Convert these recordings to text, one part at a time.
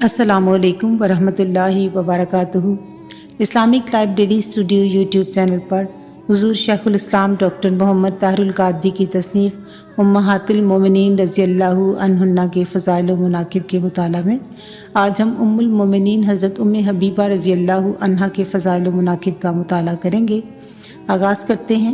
السلام علیکم ورحمۃ اللہ وبرکاتہ۔ Islamic library studio YouTube channel پر حضور شیخ الاسلام ڈاکٹر محمد طاہر القادری کی تصنیف امہات المومنین رضی اللہ عنہن کے فضائل و مناقب کے مطالعہ میں آج ہم ام المومنین حضرت ام حبیبہ رضی اللہ عنہا کے فضائل و مناقب کا مطالعہ کریں گے۔ آغاز کرتے ہیں۔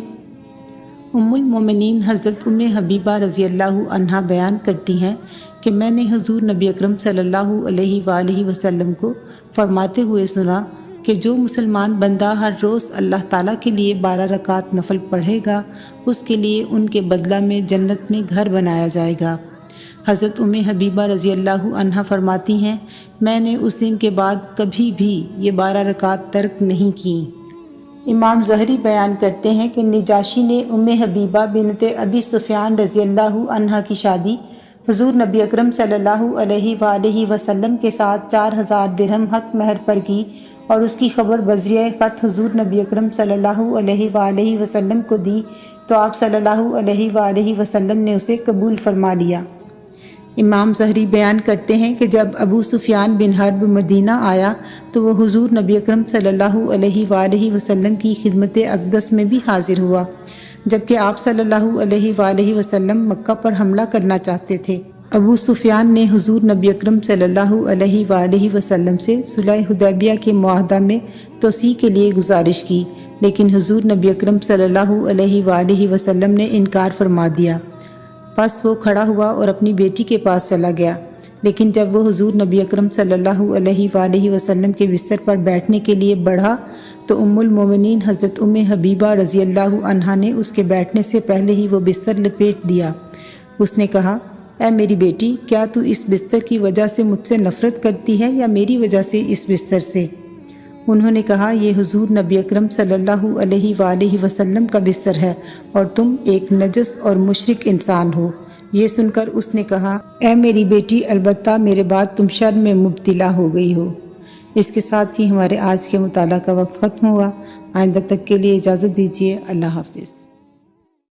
ام المومنین حضرت ام حبیبہ رضی اللہ عنہا بیان کرتی ہیں کہ میں نے حضور نبی اکرم صلی اللہ علیہ وآلہ وسلم کو فرماتے ہوئے سنا کہ جو مسلمان بندہ ہر روز اللہ تعالیٰ کے لیے 12 رکعت نفل پڑھے گا اس کے لیے ان کے بدلہ میں جنت میں گھر بنایا جائے گا۔ حضرت ام حبیبہ رضی اللہ عنہا فرماتی ہیں میں نے اس دن کے بعد کبھی بھی یہ 12 رکعت ترک نہیں کی۔ امام زہری بیان کرتے ہیں کہ نجاشی نے ام حبیبہ بنت ابی سفیان رضی اللہ عنہا کی شادی حضور نبی اکرم صلی اللہ علیہ وآلہ وسلم کے ساتھ 4000 درہم حق مہر پر کی اور اس کی خبر بذریعہ خط حضور نبی اکرم صلی اللہ علیہ وآلہ وسلم کو دی تو آپ صلی اللہ علیہ وآلہ وسلم نے اسے قبول فرما لیا۔ امام زہری بیان کرتے ہیں کہ جب ابو سفیان بن حرب مدینہ آیا تو وہ حضور نبی اکرم صلی اللہ علیہ وآلہ وسلم کی خدمت اقدس میں بھی حاضر ہوا، جبکہ آپ صلی اللہ علیہ وآلہ وسلم مکہ پر حملہ کرنا چاہتے تھے۔ ابو سفیان نے حضور نبی اکرم صلی اللہ علیہ وآلہ وسلم سے صلح حدیبیہ کے معاہدہ میں توسیع کے لیے گزارش کی، لیکن حضور نبی اکرم صلی اللہ علیہ وآلہ وسلم نے انکار فرما دیا۔ پس وہ کھڑا ہوا اور اپنی بیٹی کے پاس چلا گیا، لیکن جب وہ حضور نبی اکرم صلی اللہ علیہ وآلہ وسلم کے بستر پر بیٹھنے کے لیے بڑھا تو ام المومنین حضرت ام حبیبہ رضی اللہ عنہا نے اس کے بیٹھنے سے پہلے ہی وہ بستر لپیٹ دیا۔ اس نے کہا اے میری بیٹی، کیا تو اس بستر کی وجہ سے مجھ سے نفرت کرتی ہے یا میری وجہ سے اس بستر سے؟ انہوں نے کہا یہ حضور نبی اکرم صلی اللہ علیہ وآلہ وسلم کا بستر ہے اور تم ایک نجس اور مشرک انسان ہو۔ یہ سن کر اس نے کہا اے میری بیٹی، البتہ میرے بعد تم شر میں مبتلا ہو گئی ہو۔ اس کے ساتھ ہی ہمارے آج کے مطالعہ کا وقت ختم ہوا۔ آئندہ تک کے لیے اجازت دیجیے۔ اللہ حافظ۔